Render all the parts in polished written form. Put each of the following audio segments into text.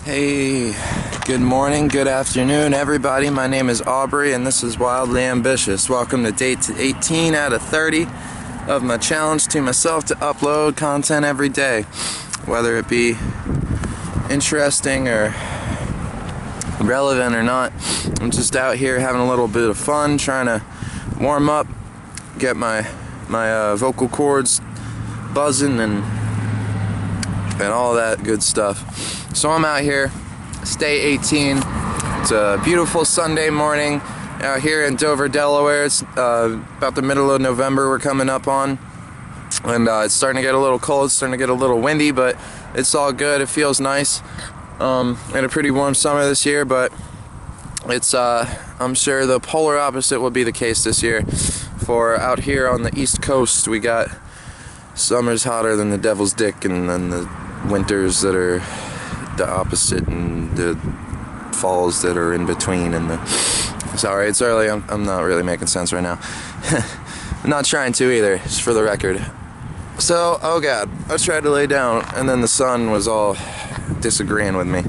Hey, good morning, good afternoon, everybody. My name is Aubrey, and this is Wildly Ambitious. Welcome to day 18 out of 30 of my challenge to myself to upload content every day, whether it be interesting or relevant or not. I'm just out here having a little bit of fun, trying to warm up, get my vocal cords buzzing and all that good stuff. So I'm out here, it's day 18. It's a beautiful Sunday morning out here in Dover, Delaware. It's about the middle of November we're coming up on, and it's starting to get a little cold, it's starting to get a little windy, but it's all good. It feels nice. And a pretty warm summer this year, but it's I'm sure the polar opposite will be the case this year. For out here on the East Coast, we got summers hotter than the devil's dick, and then the winters that are the opposite, and the falls that are in between, and the... Sorry, it's early. I'm not really making sense right now. I'm not trying to either, just for the record. So, oh god, I tried to lay down, and then the sun was all disagreeing with me.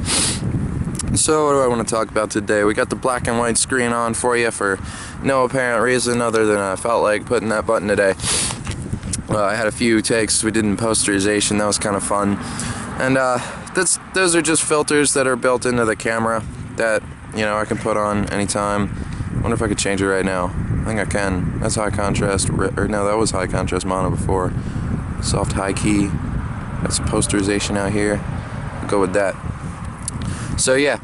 So what do I want to talk about today? We got the black and white screen on for you for no apparent reason other than I felt like putting that button today. I had a few takes we did in posterization. That was kind of fun. And those are just filters that are built into the camera that, you know, I can put on anytime. I wonder if I could change it right now. I think I can. That's high contrast, or no, that was high contrast mono before. Soft high key. That's posterization out here. I'll go with that. So yeah.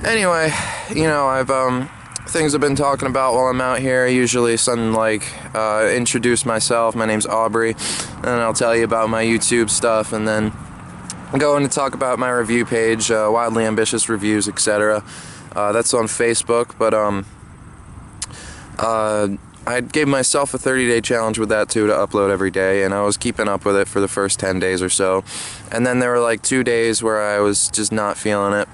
Anyway, you know, I've things I've been talking about while I'm out here. Usually something like introduce myself. My name's Aubrey, and I'll tell you about my YouTube stuff, and then go in to talk about my review page, Wildly Ambitious Reviews, etc. That's on Facebook, but I gave myself a 30-day challenge with that too, to upload every day, and I was keeping up with it for the first 10 days or so. And then there were like 2 days where I was just not feeling it.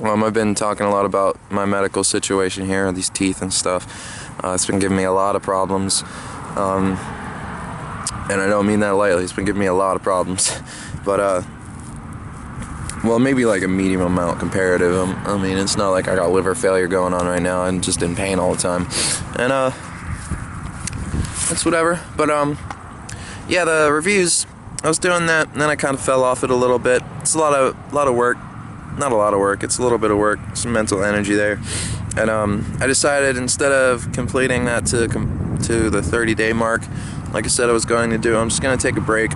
I've been talking a lot about my medical situation here, these teeth and stuff. It's been giving me a lot of problems. And I don't mean that lightly, it's been giving me a lot of problems. But, well, maybe like a medium amount comparative. I mean, it's not like I got liver failure going on right now. I'm just in pain all the time. And, that's whatever. But, yeah, the reviews, I was doing that, and then I kind of fell off it a little bit. It's a lot of work. Not a lot of work, it's a little bit of work, some mental energy there. And, I decided instead of completing that to the 30-day mark, like I said I was going to do, I'm just going to take a break.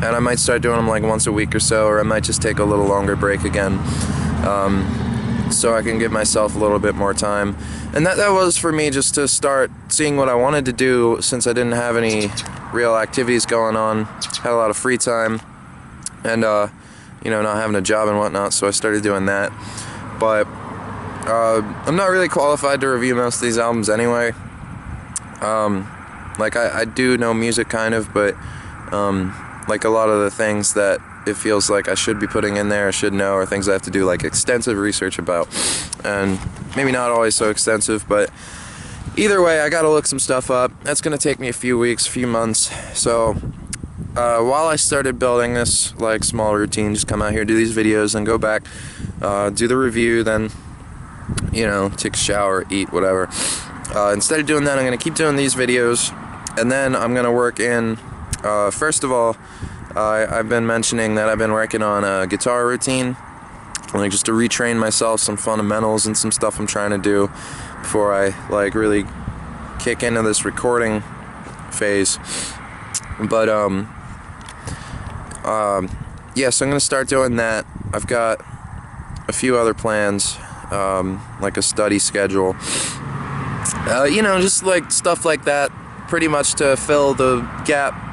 And I might start doing them like once a week or so, or I might just take a little longer break again, so I can give myself a little bit more time. And that was for me just to start seeing what I wanted to do, since I didn't have any real activities going on, had a lot of free time, and you know, not having a job and whatnot, so I started doing that. But I'm not really qualified to review most of these albums anyway. Like I do know music kind of, but like a lot of the things that it feels like I should be putting in there, I should know, are things I have to do like extensive research about. And maybe not always so extensive, but either way, I gotta look some stuff up. That's gonna take me a few weeks, a few months. So while I started building this like small routine, just come out here, do these videos, and go back, do the review, then, you know, take a shower, eat, whatever. Instead of doing that, I'm gonna keep doing these videos, and then I'm gonna work in, first of all, I've been mentioning that I've been working on a guitar routine, like just to retrain myself, some fundamentals and some stuff I'm trying to do before I like really kick into this recording phase. But yeah, so I'm gonna start doing that. I've got a few other plans, like a study schedule, you know, just like stuff like that, pretty much to fill the gap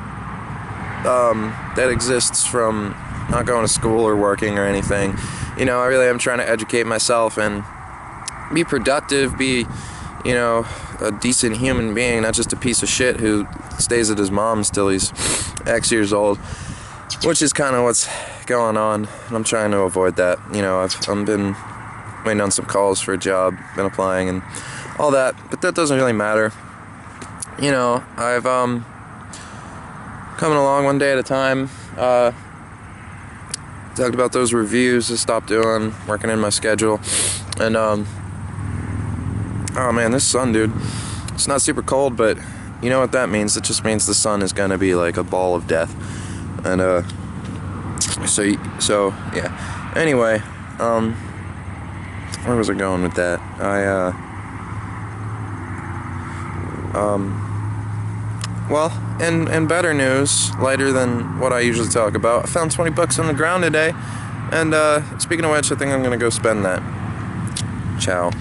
that exists from not going to school or working or anything. You know, I really am trying to educate myself and be productive, be, you know, a decent human being, not just a piece of shit who stays at his mom's till he's X years old, which is kind of what's going on, and I'm trying to avoid that. You know, I've been waiting on some calls for a job, been applying and all that, but that doesn't really matter. You know, I've coming along one day at a time. Talked about those reviews I stopped doing, working in my schedule. And, oh man, this sun, dude. It's not super cold, but you know what that means? It just means the sun is gonna be like a ball of death. And, so yeah. Anyway, where was I going with that? Well, and better news, lighter than what I usually talk about. I found 20 bucks on the ground today, and speaking of which, I think I'm gonna go spend that. Ciao.